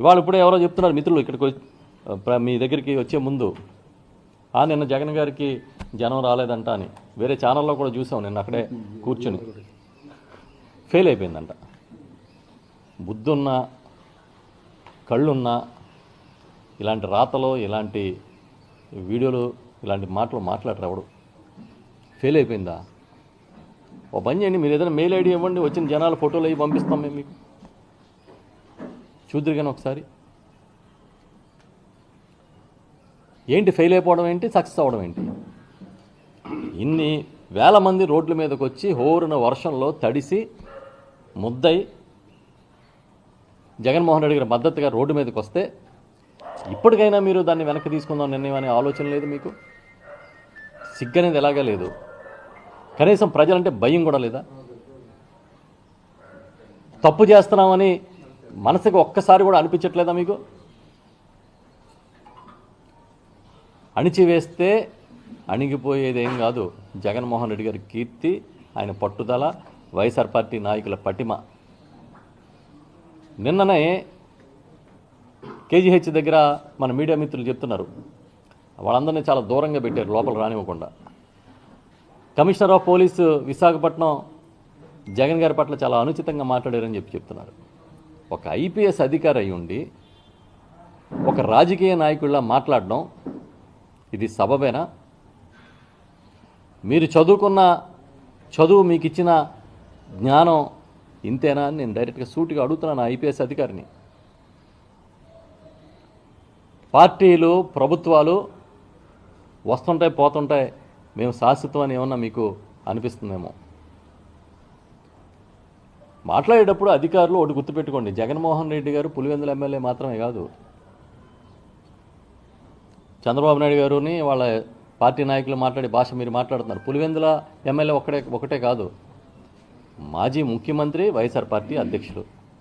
ఇవాళ ఇప్పుడే ఎవరో చెప్తున్నారు మిత్రులు ఇక్కడికి మీ దగ్గరికి వచ్చే ముందు నిన్న జగన్ గారికి జనం రాలేదంట అని వేరే ఛానల్లో కూడా చూసాం. నిన్న అక్కడే కూర్చుని ఫెయిల్ అయిపోయిందంట. బుద్ధున్నా కళ్ళున్నా ఇలాంటి రాతలో ఇలాంటి వీడియోలు ఇలాంటి మాటలు మాట్లాడరు ఎవడు. ఫెయిల్ అయిపోయిందా? ఓ పని చేయండి, మీరు ఏదైనా మెయిల్ ఐడి ఇవ్వండి, వచ్చిన జనాల ఫోటోలు అవి పంపిస్తాం మేము మీకు, చూద్దరు కానీ ఒకసారి. ఏంటి ఫెయిల్ అయిపోవడం ఏంటి, సక్సెస్ అవ్వడం ఏంటి? ఇన్ని వేల మంది రోడ్ల మీదకి వచ్చి హోరున వర్షంలో తడిసి ముద్దై జగన్మోహన్ రెడ్డి గారి మద్దతుగా రోడ్డు మీదకి వస్తే ఇప్పటికైనా మీరు దాన్ని వెనక్కి తీసుకుందాం నిర్ణయం అనే ఆలోచన లేదు మీకు? సిగ్గనేది ఎలాగా లేదు? కనీసం ప్రజలంటే భయం కూడా లేదా? తప్పు చేస్తున్నామని మనసుకు ఒక్కసారి కూడా అనిపించట్లేదా మీకు? అణిచివేస్తే అణిగిపోయేదేం కాదు. జగన్మోహన్ రెడ్డి గారి కీర్తి, ఆయన పట్టుదల, వైఎస్ఆర్ పార్టీ నాయకుల పటిమ. నిన్ననే కేజీహెచ్ దగ్గర మన మీడియా మిత్రులు చెప్తున్నారు, వాళ్ళందరినీ చాలా దూరంగా పెట్టారు, లోపల రానివ్వకుండా. Commissioner of police Visakhapatnam Jagan గారి పట్ల చాలా అనుచితంగా మాట్లాడారని చెప్తున్నారు. ఒక ఐపీఎస్ అధికారి అయి ఉండి ఒక రాజకీయ నాయకుడిలా మాట్లాడడం ఇది సబబేనా? మీరు చదువుకున్న చదువు, మీకు ఇచ్చిన జ్ఞానం ఇంతేనా అని నేను డైరెక్ట్గా సూటిగా అడుగుతున్నాను ఐపీఎస్ అధికారిని. పార్టీలు, ప్రభుత్వాలు వస్తుంటాయి పోతుంటాయి, మేము శాశ్వతం అని ఏమన్నా మీకు అనిపిస్తుందేమో. మాట్లాడేటప్పుడు అధికారులు ఒకటి గుర్తుపెట్టుకోండి, జగన్మోహన్ రెడ్డి గారు పులివెందుల ఎమ్మెల్యే మాత్రమే కాదు, చంద్రబాబు నాయుడు గారుని వాళ్ళ పార్టీ నాయకులు మాట్లాడే భాష మీరు మాట్లాడుతున్నారు. పులివెందుల ఎమ్మెల్యే ఒకటే కాదు, మాజీ ముఖ్యమంత్రి, వైఎస్ఆర్ పార్టీ అధ్యక్షులు.